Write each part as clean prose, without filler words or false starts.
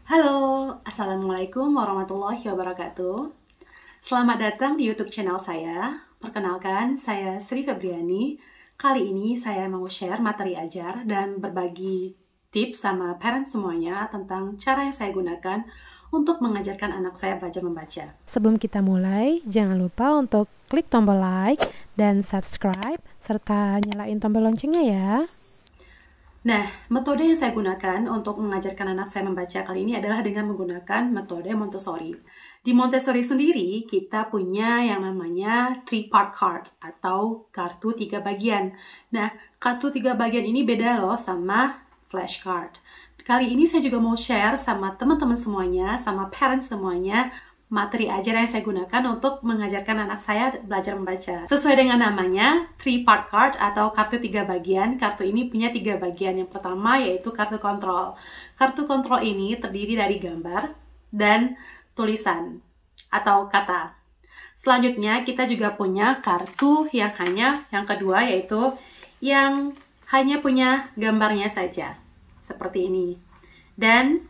Halo, Assalamualaikum warahmatullahi wabarakatuh. Selamat datang di YouTube channel saya. Perkenalkan, saya Sri Febriani. Kali ini saya mau share materi ajar dan berbagi tips sama parents semuanya tentang cara yang saya gunakan untuk mengajarkan anak saya belajar membaca. Sebelum kita mulai, jangan lupa untuk klik tombol like dan subscribe, serta nyalain tombol loncengnya ya. Nah, metode yang saya gunakan untuk mengajarkan anak saya membaca kali ini adalah dengan menggunakan metode Montessori. Di Montessori sendiri, kita punya yang namanya 3-part card atau kartu 3 bagian. Nah, kartu 3 bagian ini beda loh sama flashcard. Kali ini saya juga mau share sama teman-teman semuanya, sama parents semuanya, materi ajar yang saya gunakan untuk mengajarkan anak saya belajar membaca. Sesuai dengan namanya, 3-part card atau kartu 3 bagian. Kartu ini punya 3 bagian. Yang pertama yaitu kartu kontrol. Kartu kontrol ini terdiri dari gambar dan tulisan atau kata. Selanjutnya kita juga punya kartu yang kedua yaitu yang hanya punya gambarnya saja. Seperti ini. Dan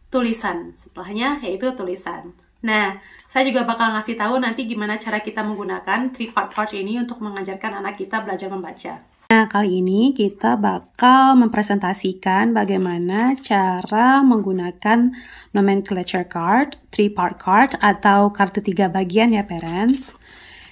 tulisan. Setelahnya yaitu tulisan. Nah, saya juga bakal ngasih tahu nanti gimana cara kita menggunakan 3-part card ini untuk mengajarkan anak kita belajar membaca. Nah, kali ini kita bakal mempresentasikan bagaimana cara menggunakan nomenclature card, 3-part card, atau kartu 3 bagian ya parents.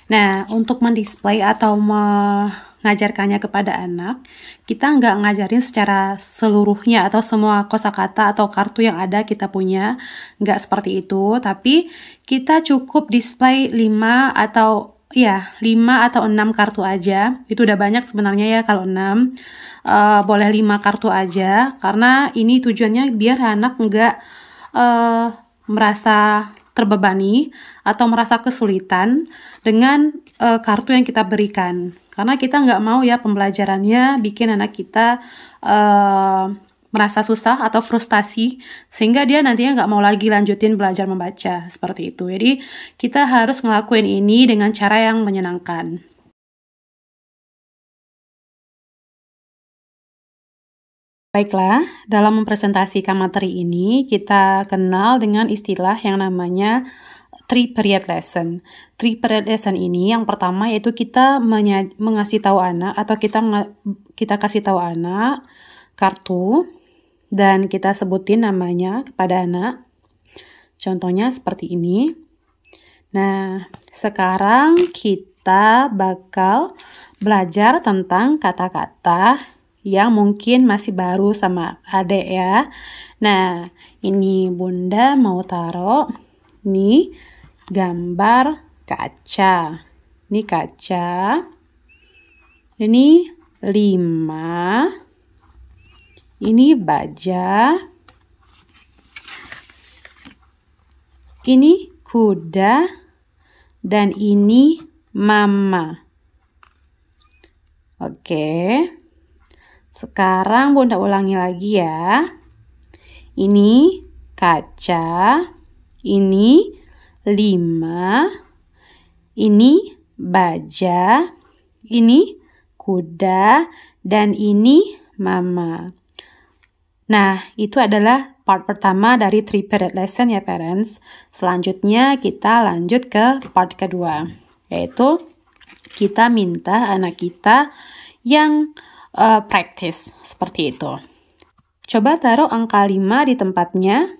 Nah, untuk mendisplay atau mengajarkannya kepada anak, kita nggak ngajarin secara seluruhnya atau semua kosakata atau kartu yang ada kita punya, nggak seperti itu, tapi kita cukup display 5 atau 6 kartu aja. Itu udah banyak sebenarnya ya kalau 6. Boleh 5 kartu aja, karena ini tujuannya biar anak nggak merasa terbebani atau merasa kesulitan dengan kartu yang kita berikan. Karena kita nggak mau ya pembelajarannya bikin anak kita merasa susah atau frustasi, sehingga dia nantinya nggak mau lagi lanjutin belajar membaca, seperti itu. Jadi kita harus ngelakuin ini dengan cara yang menyenangkan. Baiklah, dalam mempresentasikan materi ini, kita kenal dengan istilah yang namanya 3-period lesson. 3-period lesson ini yang pertama yaitu kita mengasih tahu anak atau kita kasih tahu anak kartu dan kita sebutin namanya kepada anak. Contohnya seperti ini. Nah, sekarang kita bakal belajar tentang kata-kata yang mungkin masih baru sama adik ya. Nah, ini Bunda mau taruh ini gambar kaca. Ini kaca. Ini 5. Ini baja. Ini kuda. Dan ini mama. Oke. Sekarang Bunda ulangi lagi ya. Ini kaca. Ini 5. Ini baja. Ini kuda. Dan ini mama. Nah, itu adalah part pertama dari 3-period lesson ya parents. Selanjutnya kita lanjut ke part kedua. Yaitu kita minta anak kita yang practice seperti itu. Coba taruh angka 5 di tempatnya.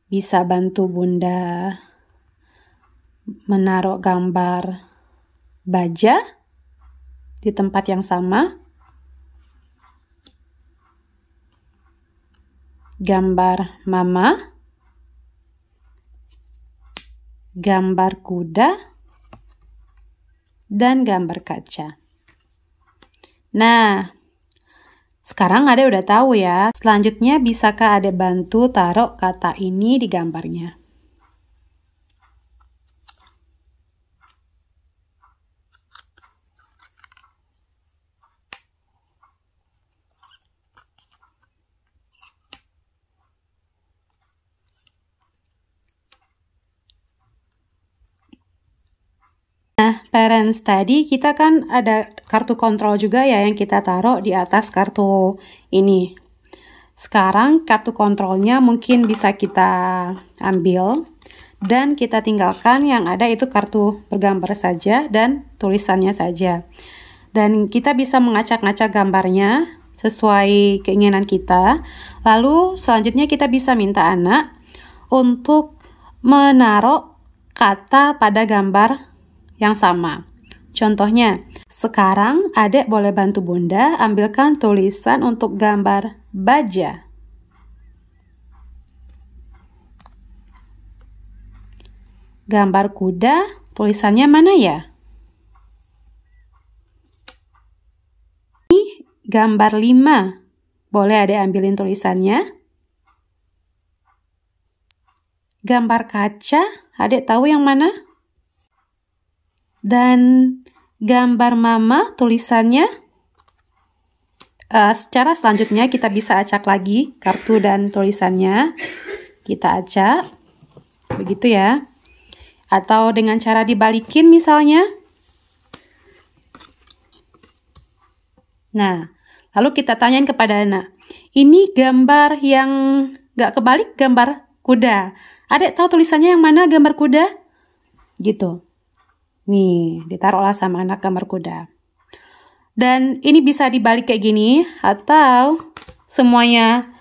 Bisa bantu Bunda menaruh gambar baja di tempat yang sama. Gambar mama. Gambar kuda. Dan gambar kaca. Nah, sekarang Ade udah tahu ya. Selanjutnya bisakah Ade bantu taruh kata ini di gambarnya? Nah, parents tadi kita kan ada kartu kontrol juga ya yang kita taruh di atas kartu ini. Sekarang kartu kontrolnya mungkin bisa kita ambil dan kita tinggalkan yang ada itu kartu bergambar saja dan tulisannya saja. Dan kita bisa mengacak-ngacak gambarnya sesuai keinginan kita. Lalu selanjutnya kita bisa minta anak untuk menaruh kata pada gambar yang sama. Contohnya, sekarang adik boleh bantu bunda ambilkan tulisan untuk gambar baja. Gambar kuda, tulisannya mana ya? Ini gambar 5. Boleh adik ambilin tulisannya? Gambar kaca, adik tahu yang mana? Dan gambar mama, tulisannya? Secara selanjutnya kita bisa acak lagi kartu dan tulisannya. Kita acak, begitu ya. Atau dengan cara dibalikin misalnya. Nah, lalu kita tanyain kepada anak, ini gambar yang gak kebalik, gambar kuda. Adik tahu tulisannya yang mana gambar kuda? Gitu. Nih, ditaruhlah sama anak gambar kuda. Dan ini bisa dibalik kayak gini, atau semuanya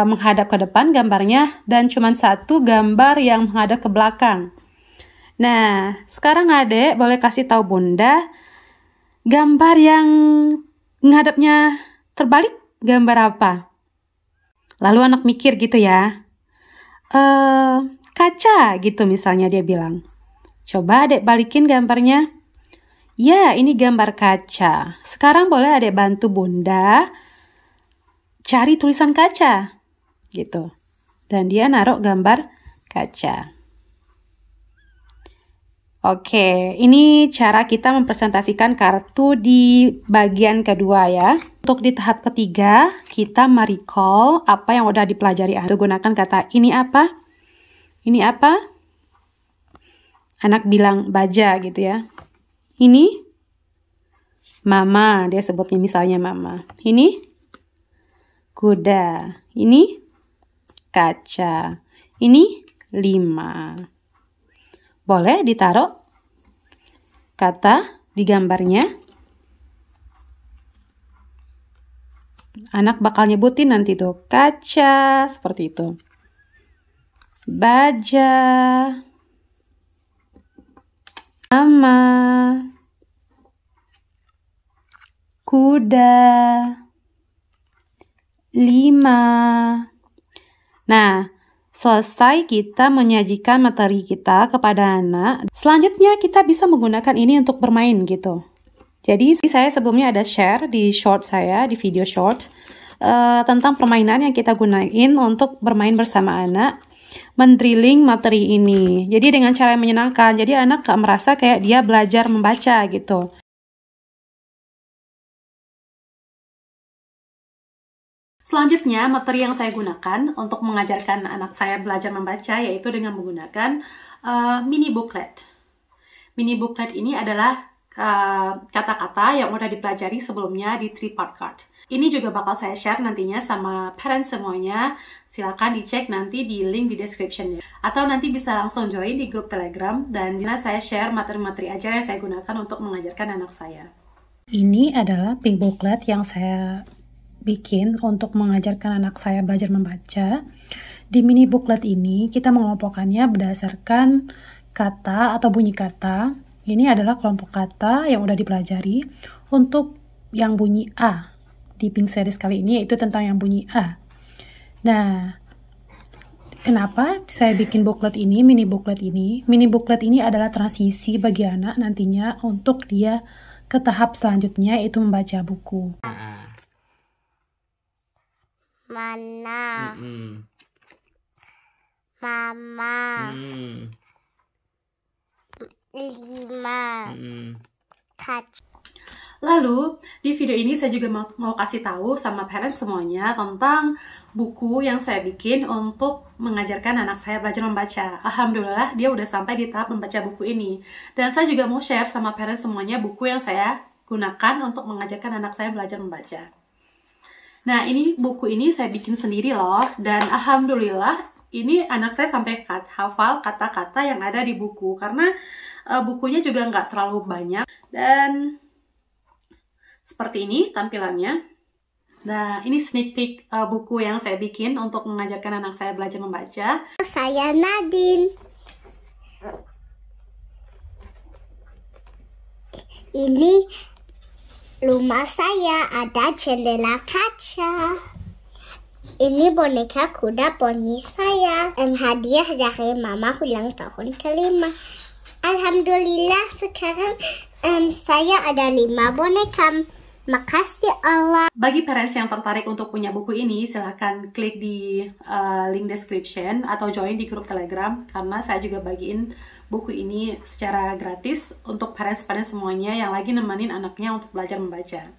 menghadap ke depan gambarnya, dan cuma satu gambar yang menghadap ke belakang. Nah, sekarang adik boleh kasih tahu bunda, gambar yang menghadapnya terbalik, gambar apa? Lalu anak mikir gitu ya. Kaca gitu misalnya dia bilang. Coba adik balikin gambarnya. Ya, ini gambar kaca. Sekarang boleh adik bantu bunda cari tulisan kaca. Gitu. Dan dia naruh gambar kaca. Oke, ini cara kita mempresentasikan kartu di bagian kedua ya. Untuk di tahap ketiga, kita merecall apa yang udah dipelajari. Gunakan kata ini apa? Ini apa? Anak bilang baja gitu ya. Ini mama, dia sebutnya misalnya mama. Ini kuda. Ini kaca. Ini 5. Boleh ditaruh kata di gambarnya. Anak bakal nyebutin nanti tuh kaca, seperti itu. Baja, mama, kuda, 5. Nah, selesai kita menyajikan materi kita kepada anak. Selanjutnya kita bisa menggunakan ini untuk bermain gitu. Jadi saya sebelumnya ada share di short saya, di video short, tentang permainan yang kita gunain untuk bermain bersama anak. Mendrilling materi ini. Jadi dengan cara yang menyenangkan. Jadi anak gak merasa kayak dia belajar membaca gitu. Selanjutnya, materi yang saya gunakan untuk mengajarkan anak saya belajar membaca yaitu dengan menggunakan mini booklet. Mini booklet ini adalah kata-kata yang udah dipelajari sebelumnya di 3-part card. Ini juga bakal saya share nantinya sama parents semuanya. Silakan dicek nanti di link di description-nya. Atau nanti bisa langsung join di grup Telegram dan bila saya share materi-materi ajar yang saya gunakan untuk mengajarkan anak saya. Ini adalah pink booklet yang saya bikin untuk mengajarkan anak saya belajar membaca. Di mini booklet ini kita mengelompokkannya berdasarkan kata atau bunyi kata. Ini adalah kelompok kata yang udah dipelajari untuk yang bunyi A. Di Pink Series kali ini yaitu tentang yang bunyi A. Nah, kenapa saya bikin booklet ini, mini booklet ini? Mini booklet ini adalah transisi bagi anak nantinya untuk dia ke tahap selanjutnya yaitu membaca buku. Mana? Mama. 5. Kaca. Lalu, di video ini saya juga mau kasih tahu sama parents semuanya tentang buku yang saya bikin untuk mengajarkan anak saya belajar membaca. Alhamdulillah, dia udah sampai di tahap membaca buku ini. Dan saya juga mau share sama parents semuanya buku yang saya gunakan untuk mengajarkan anak saya belajar membaca. Nah, ini buku ini saya bikin sendiri loh, dan alhamdulillah ini anak saya sampai hafal kata-kata yang ada di buku, karena bukunya juga nggak terlalu banyak. Dan seperti ini tampilannya. Nah, ini sneak peek buku yang saya bikin untuk mengajarkan anak saya belajar membaca. Saya Nadine. Ini rumah saya, ada jendela kaca. Ini boneka kuda poni saya. Hadiah dari mama ulang tahun ke-5. Alhamdulillah sekarang saya ada 5 boneka. Makasih Allah. Bagi parents yang tertarik untuk punya buku ini, silahkan klik di link description atau join di grup Telegram, karena saya juga bagiin buku ini secara gratis untuk parents-parents semuanya yang lagi nemenin anaknya untuk belajar membaca.